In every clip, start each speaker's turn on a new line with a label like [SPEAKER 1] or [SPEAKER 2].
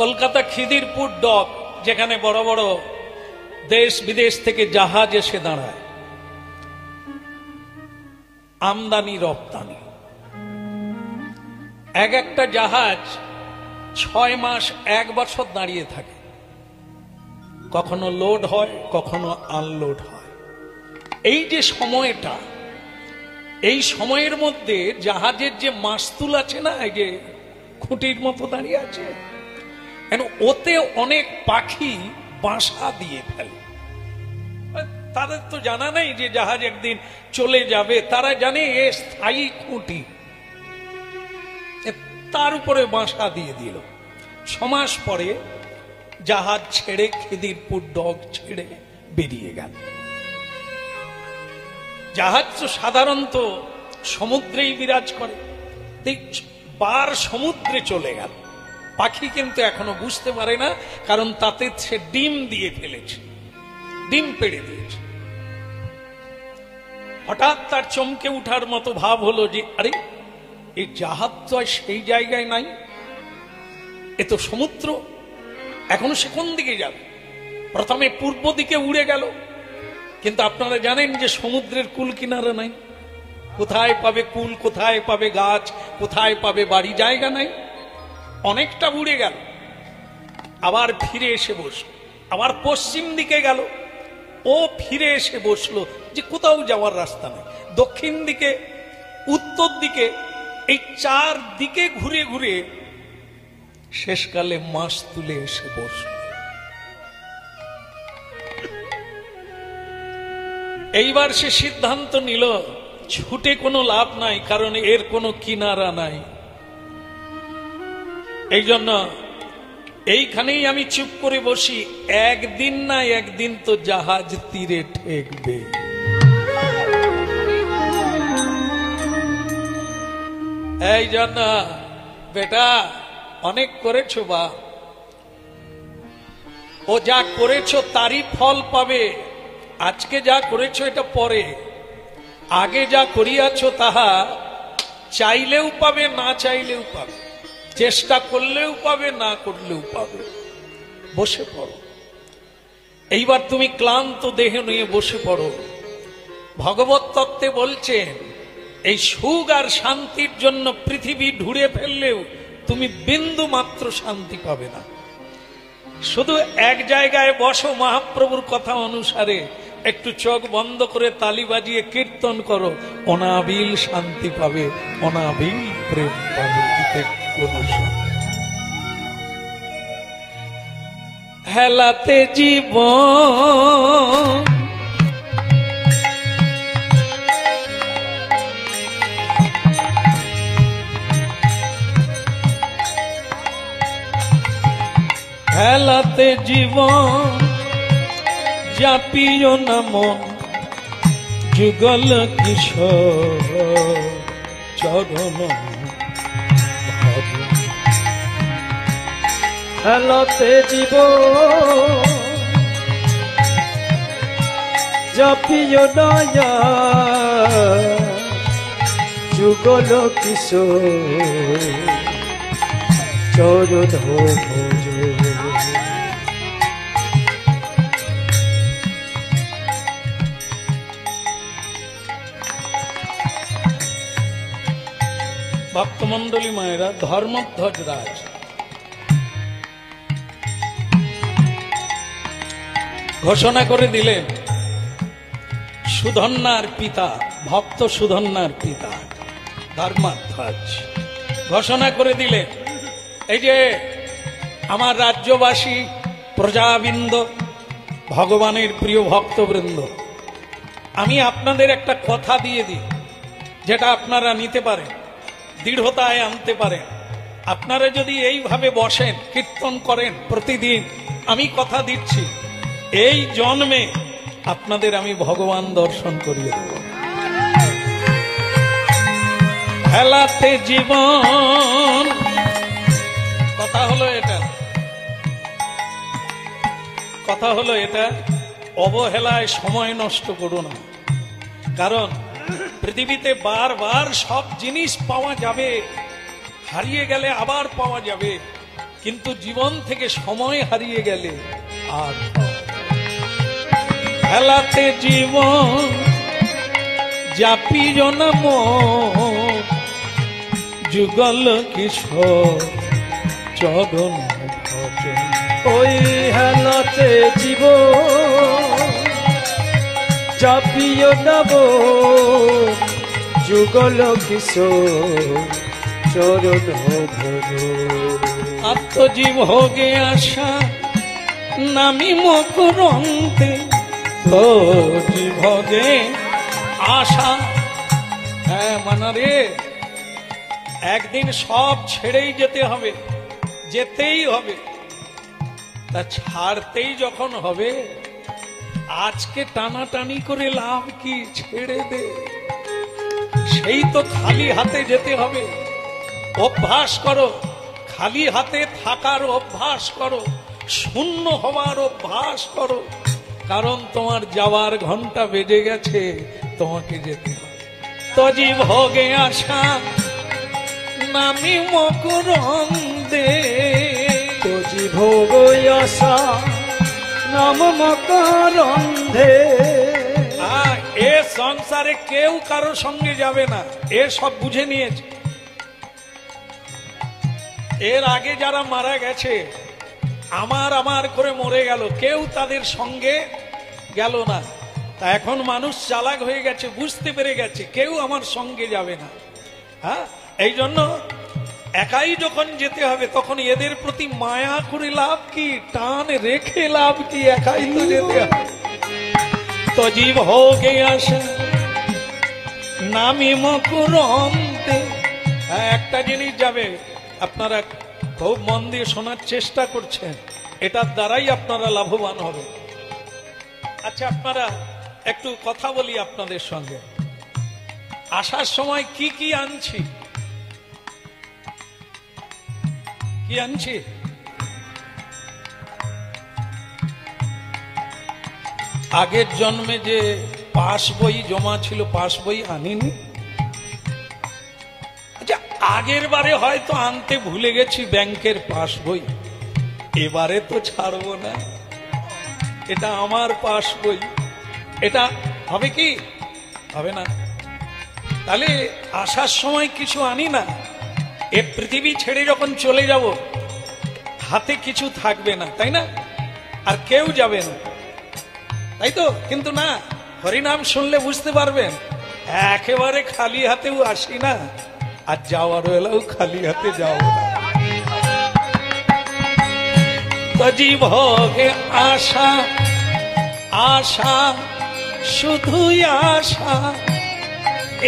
[SPEAKER 1] Kolkata Khidirpur doc, যেখানে বড় বড় দেশ বিদেশ থেকে জাহাজ এসে দাঁড়ায়, আমদানি রপ্তানি। এক একটা জাহাজ 6 মাস 1 বছর দাঁড়িয়ে থাকে, কখনো লোড হয় কখনো আনলোড হয়। এই যে সময়টা, এই সময়ের মধ্যে জাহাজের যে মাস্তুল আছে না, এই যে খুঁটির মতো দাঁড়িয়ে আছে, ওতে অনেক পাখি বাসা দিয়ে ফেলে। তাদের তো জানা নেই যে জাহাজ একদিন চলে যাবে, তারা জানে এ স্থায়ী খুঁটি, তার উপরে বাসা দিয়ে দিল। 6 মাস পরে জাহাজ ছেড়ে খিদিরপুর ডক ছেড়ে বেরিয়ে গেল। জাহাজ তো সাধারণত সমুদ্রেই বিরাজ করে, বার সমুদ্রে চলে গেল। পাখি কিন্তু এখনো বুঝতে পারে না, কারণ তাতে সে ডিম দিয়ে ফেলেছে, ডিম পেড়ে দিয়েছে। হঠাৎ তার চমকে উঠার মতো ভাব হলো যে আরে, এই জাহাজ তো সেই জায়গায় নাই, এ তো সমুদ্র, এখনো সে কোন দিকে যাবে? প্রথমে পূর্ব দিকে উড়ে গেল, কিন্তু আপনারা জানেন যে সমুদ্রের কুল কিনারা নাই, কোথায় পাবে কুল, কোথায় পাবে গাছ, কোথায় পাবে বাড়ি, জায়গা নাই। অনেকটা উড়ে গেল, আবার ফিরে এসে বসল। আবার পশ্চিম দিকে গেল, ও ফিরে এসে বসলো যে কোথাও যাওয়ার রাস্তা নাই। দক্ষিণ দিকে, উত্তর দিকে, এই 4 দিকে ঘুরে ঘুরে শেষকালে মাস তুলে এসে বসল। এইবার সে সিদ্ধান্ত নিল ছুটে কোনো লাভ নাই, কারণ এর কোনো কিনারা নাই। এই জন্য এইখানেই আমি চুপ করে বসি, একদিন না একদিন তো জাহাজ তীরে ঠেকবে। এই জন্য বেটা, অনেক করেছো বা, ও যা করেছো তারই ফল পাবে। আজকে যা করেছো এটা পরে, আগে যা করিয়াছো তাহা চাইলেও পাবে, না চাইলেও পাবে, চেষ্টা করলেও পাবে, না করলেও পাবে। বসে পড়ো, এইবার তুমি ক্লান্ত দেহ নিয়ে বসে পড়ো। ভগবত তত্ত্বে বলছেন, এই সুখ আর শান্তির জন্য পৃথিবী ঢুঁড়ে ফেললেও তুমি বিন্দু মাত্র শান্তি পাবে না। শুধু এক জায়গায় বসো, মহাপ্রভুর কথা অনুসারে একটু চোখ বন্ধ করে তালি বাজিয়ে কীর্তন করো, অনাবিল শান্তি পাবে, অনাবিল প্রেম পাবে। হেলাতে জীবন হেলাতে জীবন জাপিও না মন, যুগল কিশোর চরণ।
[SPEAKER 2] হেলাতে জীব জাপিও নয়া, যুগল কিশোর চরণ ভজ।
[SPEAKER 1] ভক্তমন্ডলী মায়েরা, ধর্মধ্বজ রাজ ঘোষণা করে দিলেন, সুধন্যার পিতা, ভক্ত সুধন্যার পিতা ধর্মধ্বজ ঘোষণা করে দিলেন, এই যে আমার রাজ্যবাসী, প্রজাবৃন্দ, ভগবানের প্রিয় ভক্তবৃন্দ, আমি আপনাদের একটা কথা দিয়ে দিই, যেটা আপনারা নিতে পারেন, দৃঢ়তায় আনতে পারেন। আপনারা যদি এইভাবে বসেন, কীর্তন করেন প্রতিদিন, আমি কথা দিচ্ছি এই জন্মে আপনাদের আমি ভগবান দর্শন করিয়ে দেব। হেলাতে জীবন, কথা হলো এটা, কথা হলো এটা, অবহেলায় সময় নষ্ট করো না। কারণ পৃথিবীতে বারবার সব জিনিস পাওয়া যাবে, হারিয়ে গেলে আবার পাওয়া যাবে, কিন্তু জীবন থেকে সময় হারিয়ে গেলে আর খেলাতে জীবন জাপি জনম যুগল কিশোর চরণ ভজন।
[SPEAKER 2] ওই হেলাতে জীব চাপিও নব যুগল কিশোর চরণ ভজ।
[SPEAKER 1] আত্মজীব হোগে আশা নামি মকরন্তে তো জীবগে আশা। হ্যাঁ মানা রে, একদিন সব ছেড়েই যেতে হবে, যেতেই হবে। তা ছাড়তেই যখন হবে, আজকে টানাটানি করে লাভ কি, ছেড়ে দে। সেই তো খালি হাতে যেতে হবে। অভ্যাস করো, খালি হাতে থাকার অভ্যাস করো, শূন্য হওয়ার অভ্যাস করো। কারণ তোমার যাওয়ার ঘন্টা বেজে গেছে, তোমাকে যেতে হবে। তজি ভোগে আশা নামি মকরন্দে,
[SPEAKER 2] তজি ভোগ আশা নাম মকরন্দে।
[SPEAKER 1] এ সংসারে কেউ কারো সঙ্গে যাবে না, এ সব বুঝে নিয়েছে। এর আগে যারা মারা গেছে, আমার আমার করে মরে গেল, কেউ তাদের সঙ্গে গেল না। তা এখন মানুষ চালাক হয়ে গেছে, বুঝতে পেরে গেছে কেউ আমার সঙ্গে যাবে না। হ্যাঁ, এই জন্য একাই যখন যেতে হবে, তখন এদের প্রতি মায়া করে লাভ কি, টান রেখে লাভ কি, একাই তো যেতে হবে। তো জীব হোগে আসে নামি মকরন্দে। একটা জিনিস যাবে, আপনারা খুব মন দিয়ে শোনার চেষ্টা করছেন, এটার দ্বারাই আপনারা লাভবান হবে। আচ্ছা, আপনারা একটু কথা বলি আপনাদের সঙ্গে। আসার সময় কি কি আনছি, কি আনছি? আগের জন্মে যে পাস বই জমা ছিল, পাস বই আনিনি। আচ্ছা, আগের বারে হয়তো আনতে ভুলে গেছি ব্যাংকের পাস বই, এবারে তো ছাড়বো না, এটা আমার পাস বই, এটা হবে কি, হবে না। তাহলে আসার সময় কিছু আনি না, এ পৃথিবী ছেড়ে যখন চলে যাব, হাতে কিছু থাকবে না, তাই না? আর কেউ যাবে না, তাই তো? কিন্তু না, হরিনাম শুনলে বুঝতে পারবেন, একেবারে খালি হাতেও আসি না, আর যাওয়ার বেলাও খালি হাতে যাও না। তজি ভোগে আশা, আশা শুধুই আশা,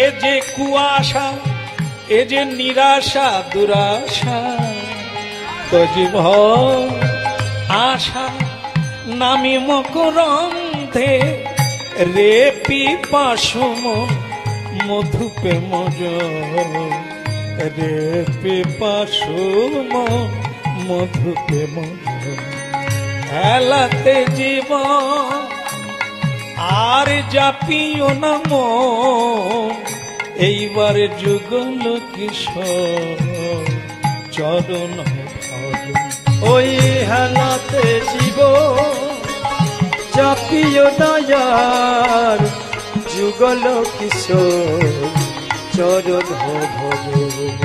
[SPEAKER 1] এ যে কুয়াশা, এ যে নিরাশা দুরাশা। তজি ভোগ আশা নামি মকরন্দে, রে পিপাসুম মধু প্রেমজ, রে পিপাসুম মধু প্রেমজ। হেলাতে জীবন আর জাপিও নাম, এইবার যুগল কিশোর চরণ ভজন।
[SPEAKER 2] ওই হেলাতে জীব চাপিও দয়ার যুগল কিশোর চরণ ভজন।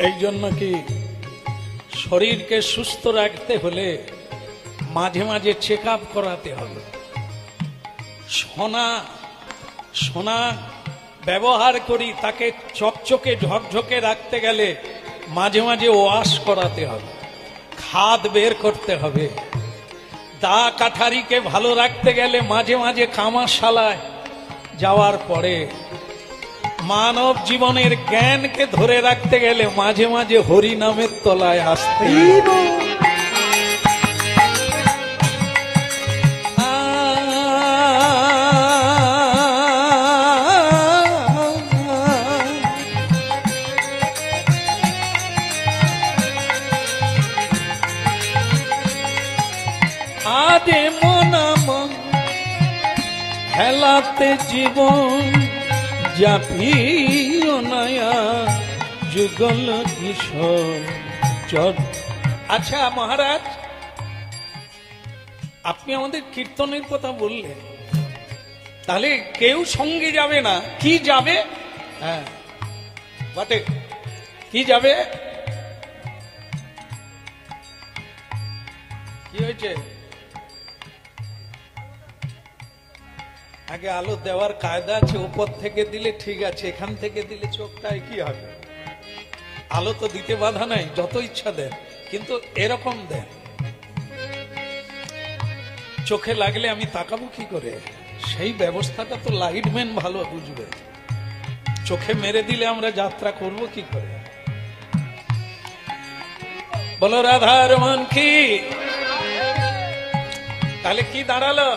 [SPEAKER 1] এই জন্য কি শরীরকে সুস্থ রাখতে হলে মাঝে মাঝে চেক আপ করাতে হবে। সোনা সোনা ব্যবহার করি, তাকে চকচকে ঝকঝকে রাখতে গেলে মাঝে মাঝে ওয়াশ করাতে হবে, খাদ বের করতে হবে। দা কাঠারিকে ভালো রাখতে গেলে মাঝে মাঝে কামাশালায় যাওয়ার পরে, মানব জীবনের জ্ঞানকে ধরে রাখতে গেলে মাঝে মাঝে হরি নামের তলায় আসতে। আদে মনাম হেলাতে জীবন জাপিও নয়া যুগল কিশোর চর। আচ্ছা মহারাজ, আপনি আমাদের কীর্তনের কথা বললেন, তাহলে কেউ সঙ্গে যাবে না, কি যাবে? হ্যাঁ বটে, কি যাবে? কি হয়েছে? আগে আলো দেওয়ার কায়দা আছে, উপর থেকে দিলে ঠিক আছে, এখান থেকে দিলে চোখটায় কি হবে? আলো তো দিতে বাধা নাই, যত ইচ্ছা দেন, কিন্তু এরকম দেন। চোখে লাগলে আমি তাকাবো কি করে? সেই ব্যবস্থাটা তো লাইটম্যান ভালো বুঝবে। চোখে মেরে দিলে আমরা যাত্রা করব কি করে? বলো রাধার মন কি? তাহলে কি দাঁড়ালো?